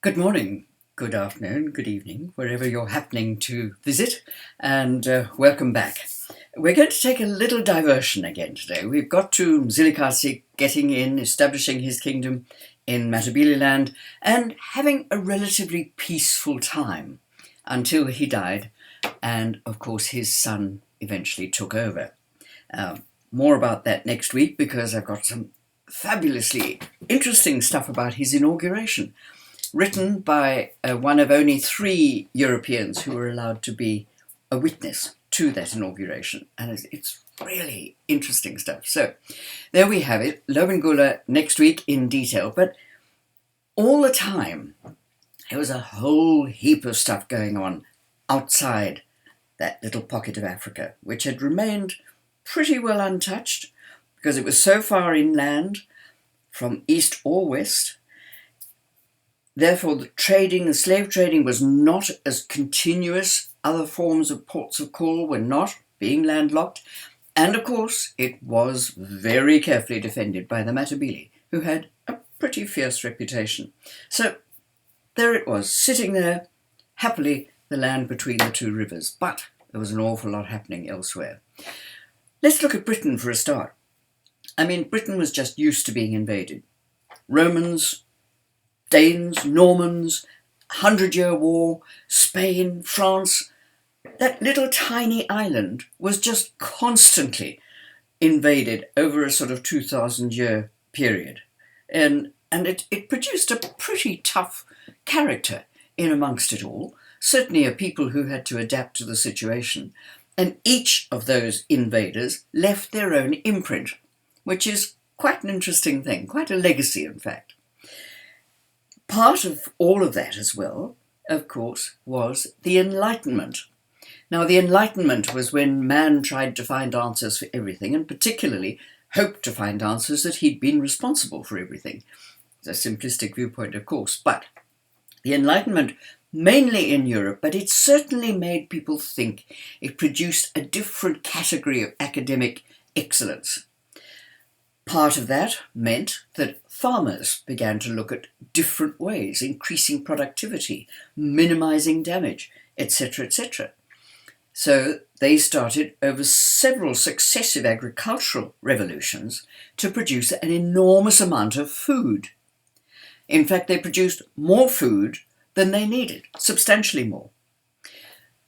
Good morning, good afternoon, good evening, wherever you're happening to visit, and welcome back. We're going to take a little diversion again today. We've got to Mzilikazi getting in, establishing his kingdom in Matabeleland, and having a relatively peaceful time until he died, and of course his son eventually took over. More about that next week because I've got some fabulously interesting stuff about his inauguration, written by one of only 3 Europeans who were allowed to be a witness to that inauguration. And it's really interesting stuff. So there we have it, Lobengula next week in detail. But all the time, there was a whole heap of stuff going on outside that little pocket of Africa, which had remained pretty well untouched because it was so far inland from east or west. Therefore, the slave trading was not as continuous. Other forms of ports of call were not, being landlocked. And of course, it was very carefully defended by the Matabele, who had a pretty fierce reputation. So there it was, sitting there, happily, the land between the 2 rivers. But there was an awful lot happening elsewhere. Let's look at Britain for a start. I mean, Britain was just used to being invaded. Romans, Danes, Normans, 100-Year War, Spain, France. That little tiny island was just constantly invaded over a sort of 2,000-year period. And it produced a pretty tough character in amongst it all, certainly a people who had to adapt to the situation. And each of those invaders left their own imprint, which is quite an interesting thing, quite a legacy, in fact. Part of all of that as well, of course, was the Enlightenment. Now, the Enlightenment was when man tried to find answers for everything, and particularly hoped to find answers that he'd been responsible for everything. It's a simplistic viewpoint, of course, but the Enlightenment, mainly in Europe, but it certainly made people think. It produced a different category of academic excellence. Part of that meant that farmers began to look at different ways, increasing productivity, minimizing damage, etc., etc. So they started over several successive agricultural revolutions to produce an enormous amount of food. In fact, they produced more food than they needed, substantially more.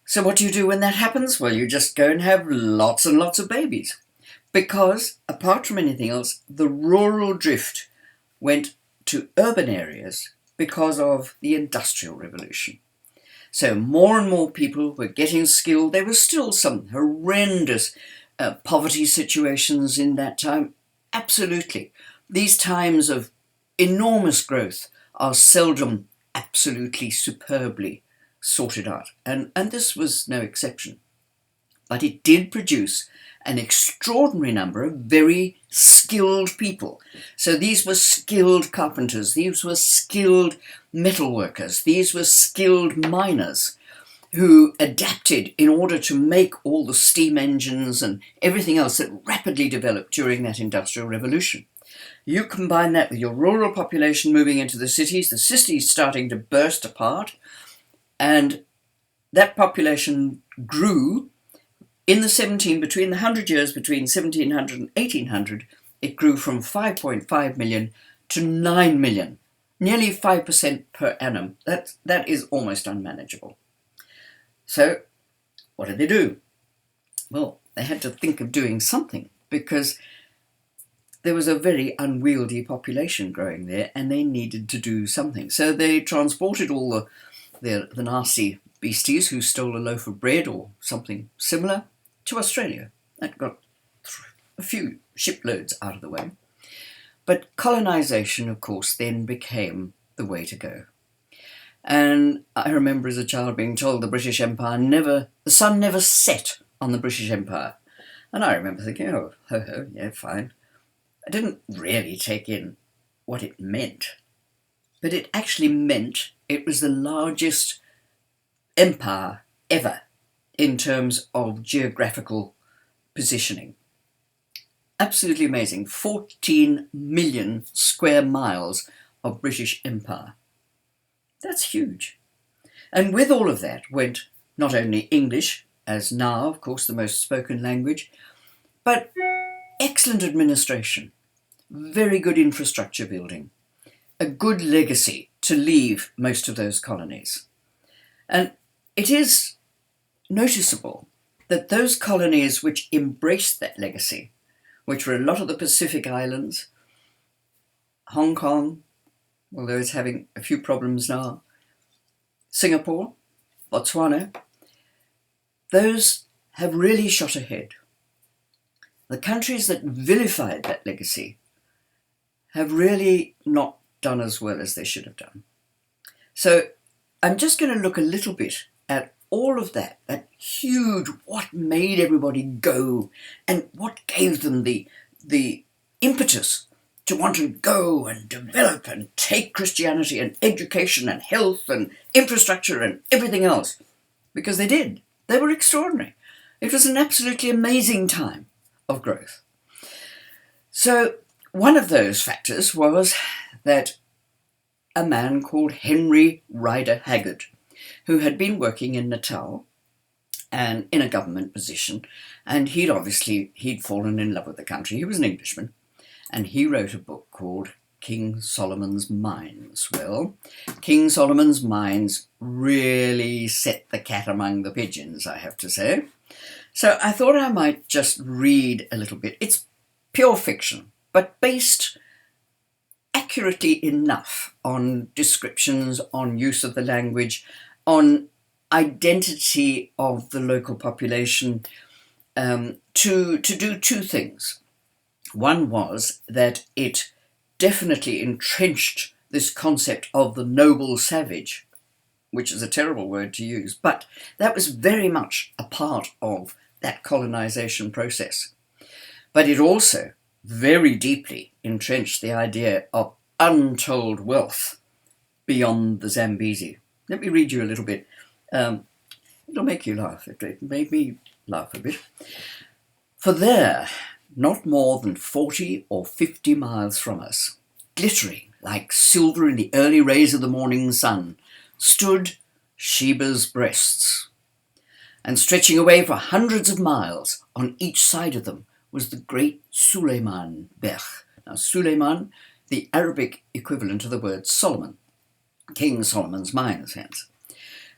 So what do you do when that happens? Well, you just go and have lots and lots of babies. Because, apart from anything else, the rural drift went to urban areas because of the Industrial Revolution. So more and more people were getting skilled. There were still some horrendous poverty situations in that time. Absolutely. These times of enormous growth are seldom absolutely superbly sorted out. And this was no exception. But it did produce an extraordinary number of very skilled people. So these were skilled carpenters, these were skilled metalworkers, these were skilled miners who adapted in order to make all the steam engines and everything else that rapidly developed during that Industrial Revolution. You combine that with your rural population moving into the cities starting to burst apart, and that population grew in the between the 100 years between 1700 and 1800, it grew from 5.5 million to 9 million, nearly 5% per annum. That is almost unmanageable. So what did they do? Well, they had to think of doing something because there was a very unwieldy population growing there and they needed to do something. So they transported all the nasty beasties who stole a loaf of bread or something similar to Australia. That got a few shiploads out of the way. But colonisation, of course, then became the way to go. And I remember as a child being told the British Empire the sun never set on the British Empire. And I remember thinking, oh, ho, yeah, fine. I didn't really take in what it meant. But it actually meant it was the largest empire ever in terms of geographical positioning. Absolutely amazing. 14 million square miles of British Empire. That's huge. And with all of that went not only English, as now, of course, the most spoken language, but excellent administration, very good infrastructure building, a good legacy to leave most of those colonies. And it is noticeable that those colonies which embraced that legacy, which were a lot of the Pacific Islands, Hong Kong, although it's having a few problems now, Singapore, Botswana, those have really shot ahead. The countries that vilified that legacy have really not done as well as they should have done. So I'm just going to look a little bit at all of that huge, what made everybody go and what gave them the impetus to want to go and develop and take Christianity and education and health and infrastructure and everything else. Because they did. They were extraordinary. It was an absolutely amazing time of growth. So one of those factors was that a man called Henry Rider Haggard, who had been working in Natal and in a government position, and he'd fallen in love with the country. He was an Englishman, and he wrote a book called King Solomon's Mines. Well, King Solomon's Mines really set the cat among the pigeons, I have to say. So I thought I might just read a little bit. It's pure fiction, but based accurately enough on descriptions, on use of the language, on identity of the local population, to do two things. One was that it definitely entrenched this concept of the noble savage, which is a terrible word to use, but that was very much a part of that colonization process. But it also very deeply entrenched the idea of untold wealth beyond the Zambezi. Let me read you a little bit. It'll make you laugh. It made me laugh a bit. For there, not more than 40 or 50 miles from us, glittering like silver in the early rays of the morning sun, stood Sheba's breasts. And stretching away for hundreds of miles on each side of them was the great Suleiman Berg. Now, Suleiman, the Arabic equivalent of the word Solomon, King Solomon's mines, hence.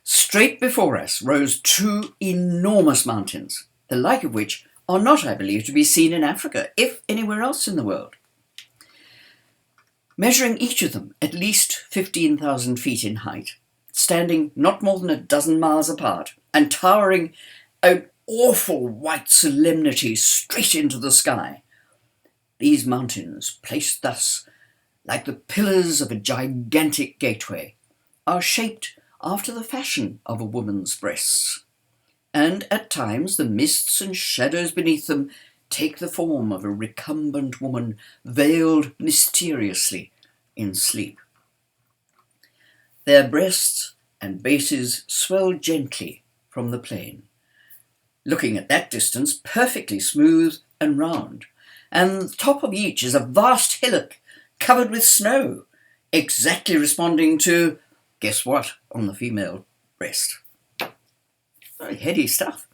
Straight before us rose two enormous mountains, the like of which are not, I believe, to be seen in Africa, if anywhere else in the world. Measuring each of them at least 15,000 feet in height, standing not more than a dozen miles apart, and towering an awful white solemnity straight into the sky. These mountains, placed thus, like the pillars of a gigantic gateway, are shaped after the fashion of a woman's breasts, and at times the mists and shadows beneath them take the form of a recumbent woman veiled mysteriously in sleep. Their breasts and bases swell gently from the plain, looking at that distance perfectly smooth and round, and the top of each is a vast hillock covered with snow, exactly responding to, guess what, on the female breast. Very heady stuff.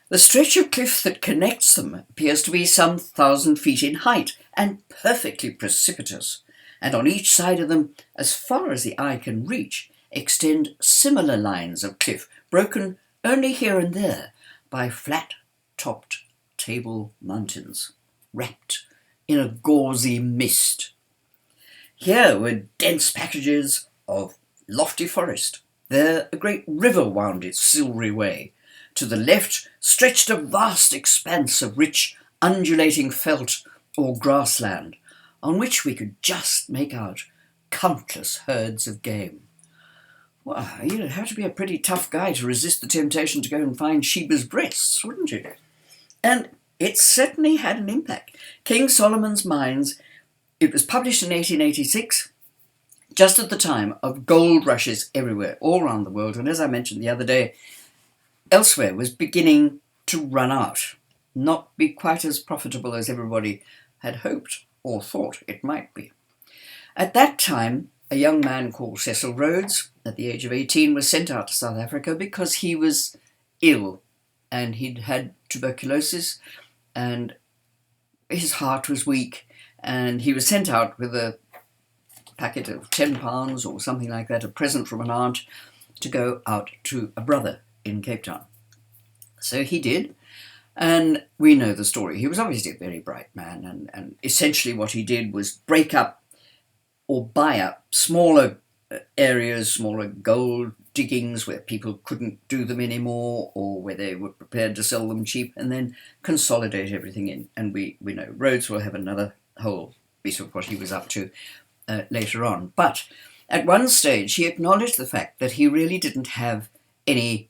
The stretch of cliff that connects them appears to be some 1,000 feet in height and perfectly precipitous, and on each side of them, as far as the eye can reach, extend similar lines of cliff, broken only here and there by flat-topped table mountains, wrapped in a gauzy mist. Here were dense packages of lofty forest. There a great river wound its silvery way. To the left stretched a vast expanse of rich, undulating veldt or grassland, on which we could just make out countless herds of game. Well, you'd have to be a pretty tough guy to resist the temptation to go and find Sheba's breasts, wouldn't you? And it certainly had an impact. King Solomon's Mines, it was published in 1886, just at the time of gold rushes everywhere, all around the world. And as I mentioned the other day, elsewhere was beginning to run out, not be quite as profitable as everybody had hoped or thought it might be. At that time, a young man called Cecil Rhodes, at the age of 18, was sent out to South Africa because he was ill and he'd had tuberculosis and his heart was weak, and he was sent out with a packet of £10 or something like that, a present from an aunt, to go out to a brother in Cape Town. So he did, and we know the story. He was obviously a very bright man, and essentially what he did was break up or buy up smaller areas, smaller gold diggings where people couldn't do them anymore or where they were prepared to sell them cheap, and then consolidate everything in. And we know Rhodes will have another whole bit of what he was up to later on. But at one stage he acknowledged the fact that he really didn't have any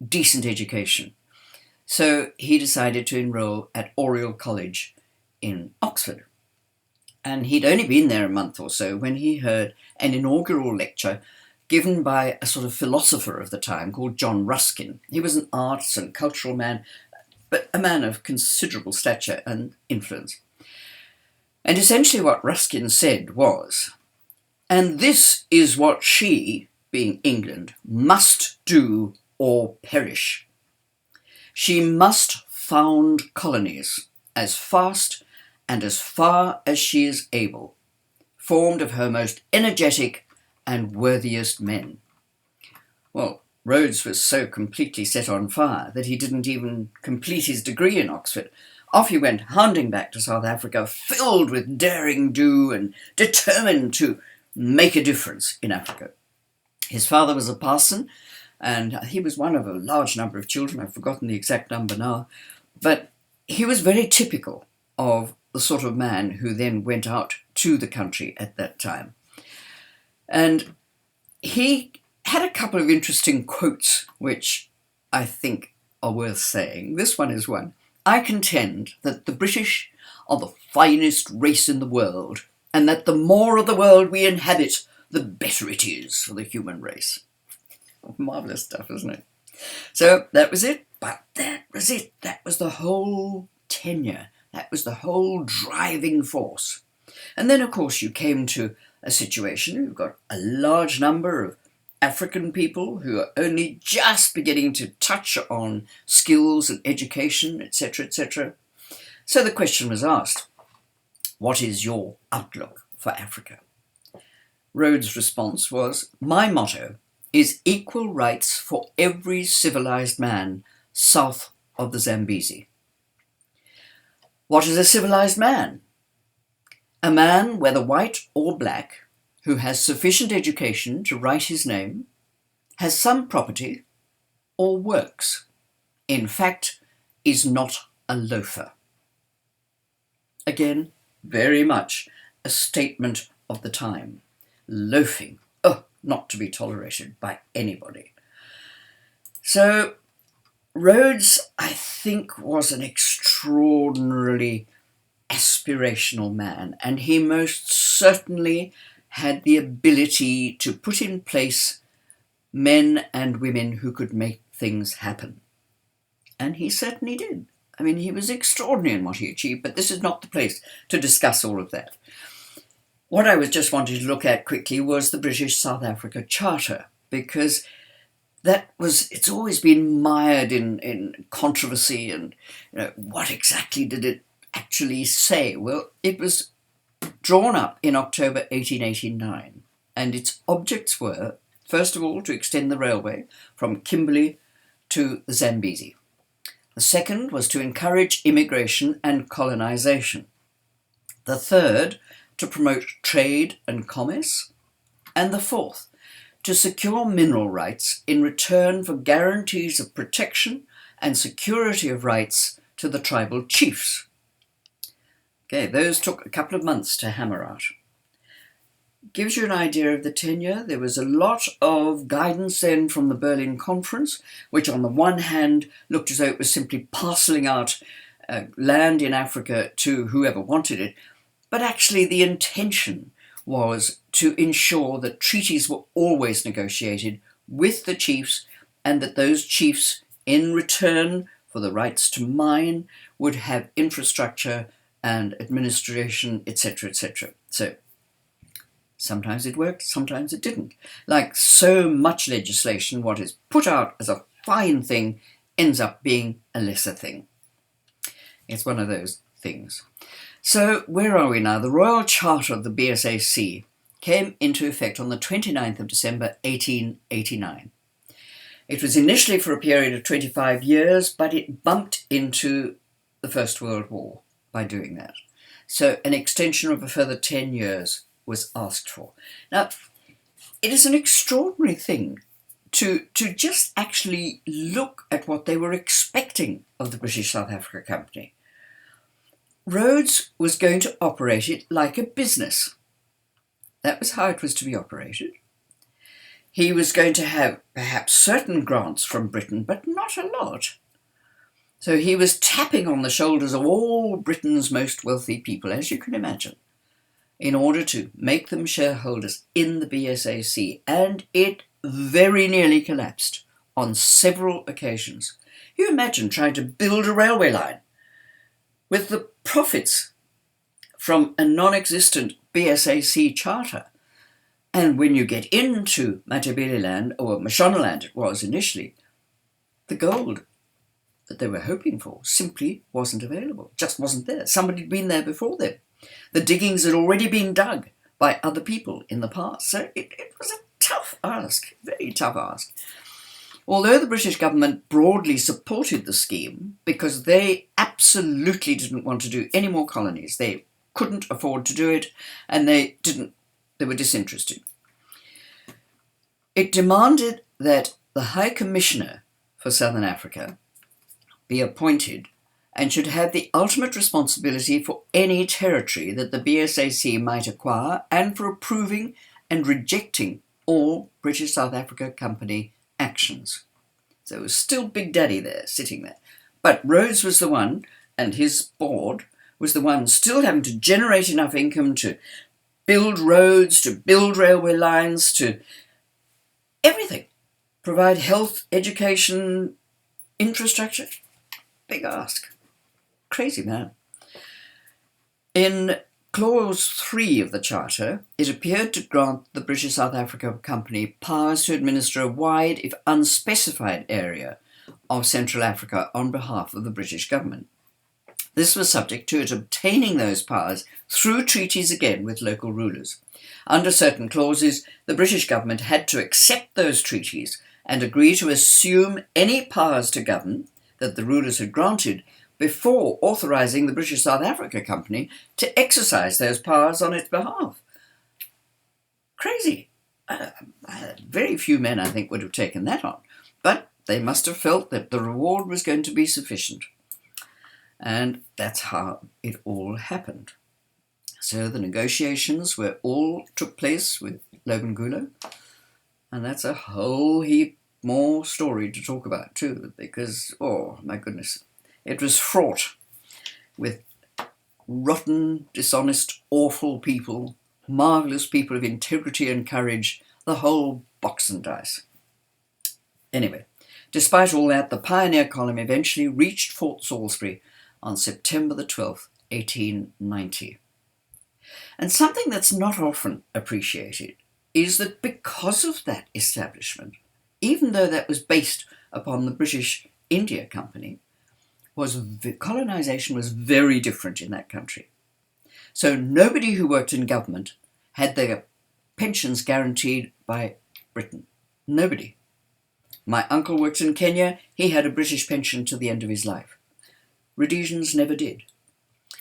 decent education. So he decided to enroll at Oriel College in Oxford. And he'd only been there a month or so when he heard an inaugural lecture given by a sort of philosopher of the time called John Ruskin. He was an arts and cultural man, but a man of considerable stature and influence. And essentially what Ruskin said was, "And this is what she, being England, must do or perish. She must found colonies as fast and as far as she is able, formed of her most energetic and worthiest men." Well, Rhodes was so completely set on fire that he didn't even complete his degree in Oxford. Off he went, hounding back to South Africa, filled with daring do and determined to make a difference in Africa. His father was a parson, and he was one of a large number of children. I've forgotten the exact number now, but he was very typical of the sort of man who then went out to the country at that time. And he had a couple of interesting quotes, which I think are worth saying. This one is one. "I contend that the British are the finest race in the world, and that the more of the world we inhabit, the better it is for the human race." Marvellous stuff, isn't it? So that was it. But that was it. That was the whole tenure. That was the whole driving force. And then, of course, you came to a situation, you've got a large number of African people who are only just beginning to touch on skills and education, etc., etc. So the question was asked, what is your outlook for Africa? Rhodes' response was, "My motto is equal rights for every civilized man south of the Zambezi." What is a civilized man? A man, whether white or black, who has sufficient education to write his name, has some property, or works. In fact, is not a loafer. Again, very much a statement of the time. Loafing, not to be tolerated by anybody. So Rhodes, I think, was an extraordinarily aspirational man, and he most certainly had the ability to put in place men and women who could make things happen. And he certainly did. I mean, he was extraordinary in what he achieved, but this is not the place to discuss all of that. What I was just wanting to look at quickly was the British South Africa Charter, because it's always been mired in controversy and what exactly did it actually say? Well, it was drawn up in October 1889, and its objects were, first of all, to extend the railway from Kimberley to the Zambezi. The second was to encourage immigration and colonisation. The third, to promote trade and commerce. And the fourth, to secure mineral rights in return for guarantees of protection and security of rights to the tribal chiefs. Okay, those took a couple of months to hammer out. Gives you an idea of the tenure. There was a lot of guidance then from the Berlin Conference, which on the one hand looked as though it was simply parcelling out land in Africa to whoever wanted it, but actually the intention was to ensure that treaties were always negotiated with the chiefs, and that those chiefs, in return for the rights to mine, would have infrastructure and administration, etc., etc. Sometimes it worked, sometimes it didn't. Like so much legislation, what is put out as a fine thing ends up being a lesser thing. It's one of those things. So where are we now? The Royal Charter of the BSAC came into effect on the 29th of December 1889. It was initially for a period of 25 years, but it bumped into the First World War by doing that. So an extension of a further 10 years was asked for. Now, it is an extraordinary thing to just actually look at what they were expecting of the British South Africa Company. Rhodes was going to operate it like a business. That was how it was to be operated. He was going to have perhaps certain grants from Britain, but not a lot. So he was tapping on the shoulders of all Britain's most wealthy people, as you can imagine, in order to make them shareholders in the BSAC, and it very nearly collapsed on several occasions. You imagine trying to build a railway line with the profits from a non-existent BSAC charter. And when you get into Matabeleland, or Mashonaland it was initially, the gold that they were hoping for simply wasn't available, just wasn't there. Somebody had been there before them. The diggings had already been dug by other people in the past. So it was a tough ask, very tough ask. Although the British government broadly supported the scheme because they absolutely didn't want to do any more colonies. They couldn't afford to do it, and they were disinterested. It demanded that the High Commissioner for Southern Africa be appointed and should have the ultimate responsibility for any territory that the BSAC might acquire and for approving and rejecting all British South Africa Company actions. So it was still Big Daddy there, sitting there. But Rhodes was the one, and his board was the one still having to generate enough income to build roads, to build railway lines, to everything. Provide health, education, infrastructure. Big ask. Crazy man. In Clause 3 of the Charter, it appeared to grant the British South Africa Company powers to administer a wide, if unspecified, area of Central Africa on behalf of the British government. This was subject to it obtaining those powers through treaties again with local rulers. Under certain clauses, the British government had to accept those treaties and agree to assume any powers to govern that the rulers had granted before authorising the British South Africa Company to exercise those powers on its behalf. Crazy. Very few men, I think, would have taken that on. But they must have felt that the reward was going to be sufficient. And that's how it all happened. So the negotiations took place with Lobengula, and that's a whole heap more story to talk about too, because, oh my goodness, it was fraught with rotten, dishonest, awful people, marvellous people of integrity and courage, the whole box and dice. Anyway, despite all that, the pioneer column eventually reached Fort Salisbury on September the 12th, 1890. And something that's not often appreciated is that because of that establishment, even though that was based upon the British India Company, colonisation was very different in that country. So nobody who worked in government had their pensions guaranteed by Britain. Nobody. My uncle worked in Kenya. He had a British pension to the end of his life. Rhodesians never did.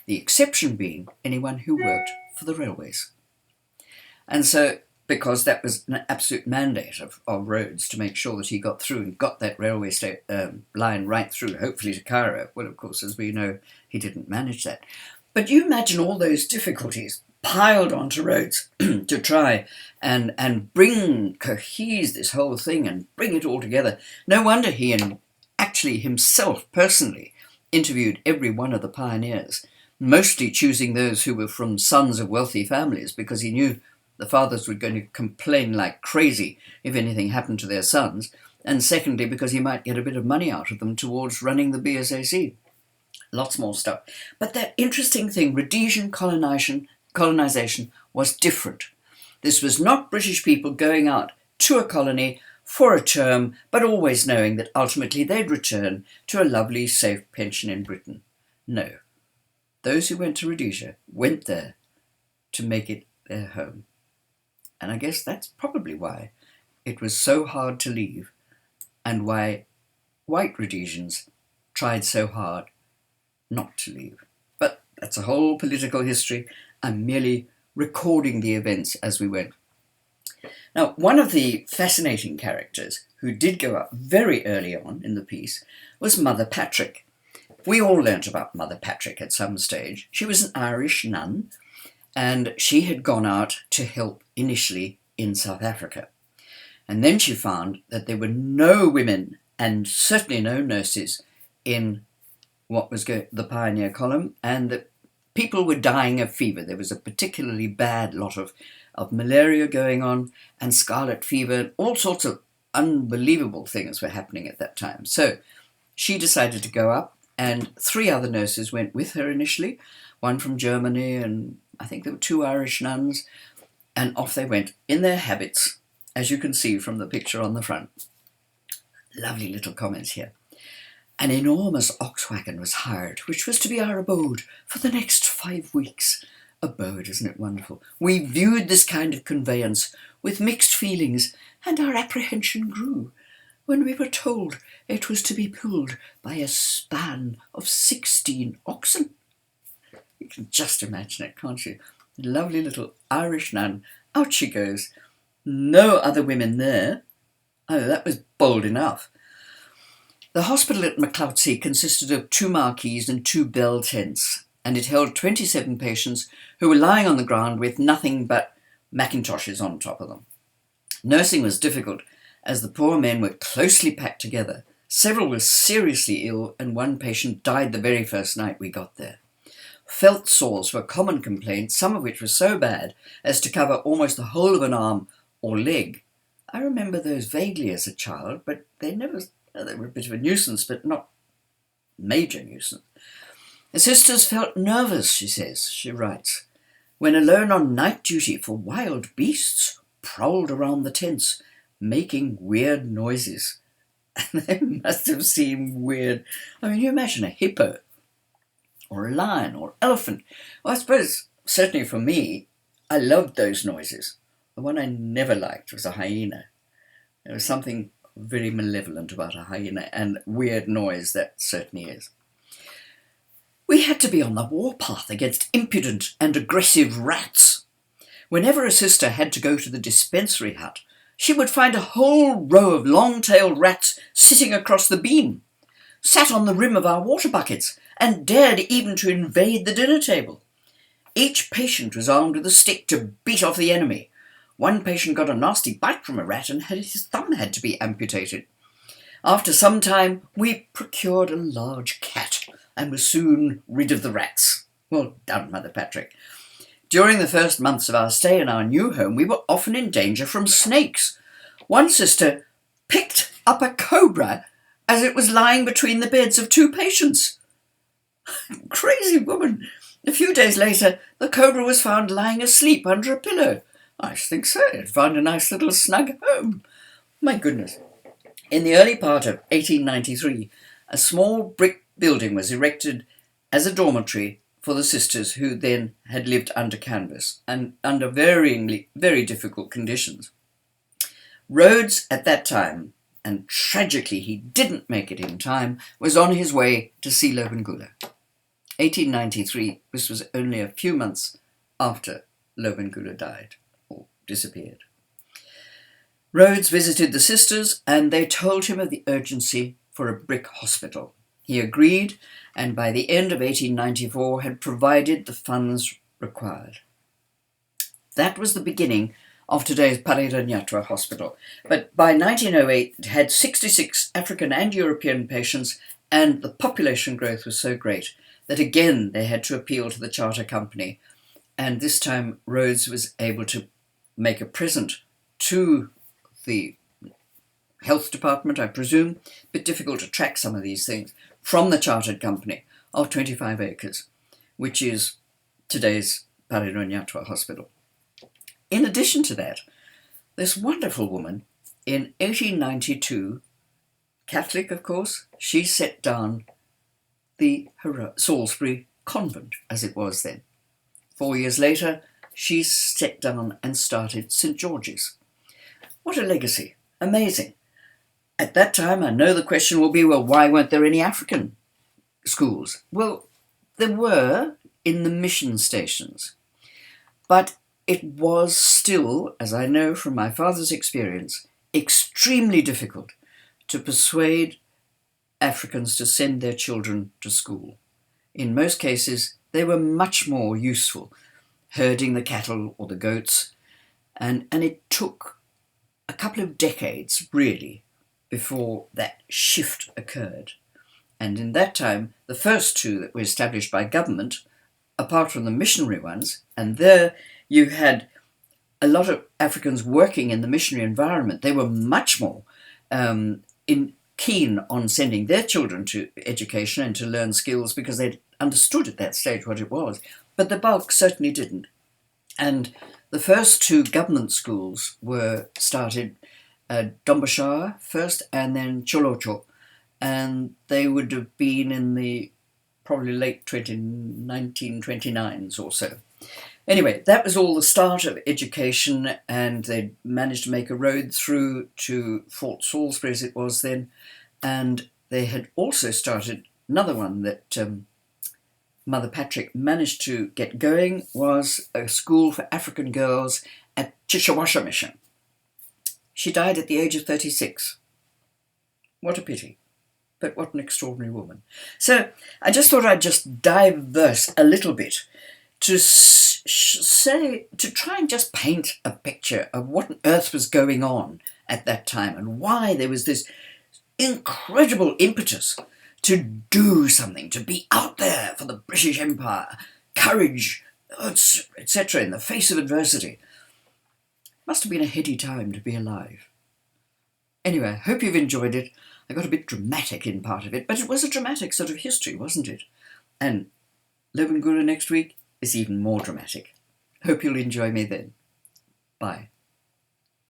The exception being anyone who worked for the railways. And so, because that was an absolute mandate of Rhodes to make sure that he got through and got that railway line right through, hopefully to Cairo. Well, of course, as we know, he didn't manage that. But you imagine all those difficulties piled onto Rhodes to try and cohese this whole thing and bring it all together. No wonder he actually himself personally interviewed every one of the pioneers, mostly choosing those who were from sons of wealthy families, because he knew the fathers were going to complain like crazy if anything happened to their sons, and secondly, because he might get a bit of money out of them towards running the BSAC. Lots more stuff. But that interesting thing, Rhodesian colonisation was different. This was not British people going out to a colony for a term, but always knowing that ultimately they'd return to a lovely, safe pension in Britain. No, those who went to Rhodesia went there to make it their home. And I guess that's probably why it was so hard to leave, and why white Rhodesians tried so hard not to leave. But that's a whole political history. I'm merely recording the events as we went. Now, one of the fascinating characters who did go up very early on in the piece was Mother Patrick. We all learnt about Mother Patrick at some stage. She was an Irish nun, and she had gone out to help initially in South Africa. And then she found that there were no women and certainly no nurses in what was the pioneer column, and that people were dying of fever. There was a particularly bad lot of malaria going on, and scarlet fever, all sorts of unbelievable things were happening at that time. So she decided to go up, and 3 other nurses went with her initially, one from Germany, and I think there were 2 Irish nuns, and off they went in their habits, as you can see from the picture on the front. Lovely little comments here. An enormous ox wagon was hired, which was to be our abode for the next 5 weeks. Abode, isn't it wonderful? We viewed this kind of conveyance with mixed feelings, and our apprehension grew when we were told it was to be pulled by a span of 16 oxen. You can just imagine it, can't you? Lovely little Irish nun. Out she goes. No other women there. Oh, that was bold enough. The hospital at Macloutsea consisted of 2 marquees and 2 bell tents, and it held 27 patients who were lying on the ground with nothing but macintoshes on top of them. Nursing was difficult, as the poor men were closely packed together. Several were seriously ill, and one patient died the very first night we got there. Felt sores were a common complaint, some of which were so bad as to cover almost the whole of an arm or leg. I remember those vaguely as a child, but they were a bit of a nuisance, but not major nuisance. The sisters felt nervous, she writes, when alone on night duty, for wild beasts prowled around the tents, making weird noises. And they must have seemed weird. I mean, you imagine a hippo, or a lion, or elephant. Well, I suppose, certainly for me, I loved those noises. The one I never liked was a hyena. There was something very malevolent about a hyena, and weird noise that certainly is. We had to be on the warpath against impudent and aggressive rats. Whenever a sister had to go to the dispensary hut, she would find a whole row of long-tailed rats sitting across the beam, sat on the rim of our water buckets, and dared even to invade the dinner table. Each patient was armed with a stick to beat off the enemy. One patient got a nasty bite from a rat and his thumb had to be amputated. After some time, we procured a large cat and were soon rid of the rats. Well done, Mother Patrick. During the first months of our stay in our new home, we were often in danger from snakes. One sister picked up a cobra as it was lying between the beds of 2 patients. Crazy woman. A few days later, the cobra was found lying asleep under a pillow. I think so. It found a nice little snug home. My goodness. In the early part of 1893, a small brick building was erected as a dormitory for the sisters who then had lived under canvas and under varyingly very difficult conditions. Rhodes at that time, and tragically he didn't make it in time, was on his way to see Lobengula. 1893, this was only a few months after Lobengula died or disappeared. Rhodes visited the sisters and they told him of the urgency for a brick hospital. He agreed, and by the end of 1894 had provided the funds required. That was the beginning of today's Pariranyatwa Hospital, but by 1908 it had 66 African and European patients, and the population growth was so great that again they had to appeal to the charter company, and this time Rhodes was able to make a present to the health department, I presume, a bit difficult to track some of these things, from the chartered company of 25 acres, which is today's Pariranyatwa Hospital. in addition to that, this wonderful woman in 1892, Catholic of course, she set down the Salisbury convent as it was then. 4 years later, she set down and started St. George's. What a legacy. Amazing. At that time, I know the question will be, well, why weren't there any African schools? Well, there were in the mission stations, but it was still, as I know from my father's experience, extremely difficult to persuade Africans to send their children to school. In most cases, they were much more useful herding the cattle or the goats, and it took a couple of decades, really, before that shift occurred. And in that time, the first two that were established by government, apart from the missionary ones, and there you had a lot of Africans working in the missionary environment. They were much more keen on sending their children to education and to learn skills because they'd understood at that stage what it was. But the bulk certainly didn't. And the first two government schools were started at Dombashawa first and then Cholocho. And they would have been in the probably late 1929s or so. Anyway, that was all the start of education, and they'd managed to make a road through to Fort Salisbury as it was then. And they had also started another one that Mother Patrick managed to get going, was a school for African girls at Chishawasha Mission. She died at the age of 36. What a pity. But what an extraordinary woman. So I just thought I'd just diverse a little bit to to try and just paint a picture of what on earth was going on at that time and why there was this incredible impetus to do something, to be out there for the British Empire, courage, etc., in the face of adversity. Must have been a heady time to be alive. Anyway, I hope you've enjoyed it. I got a bit dramatic in part of it, but it was a dramatic sort of history, wasn't it? And Lobengula next week is even more dramatic. Hope you'll enjoy me then. Bye.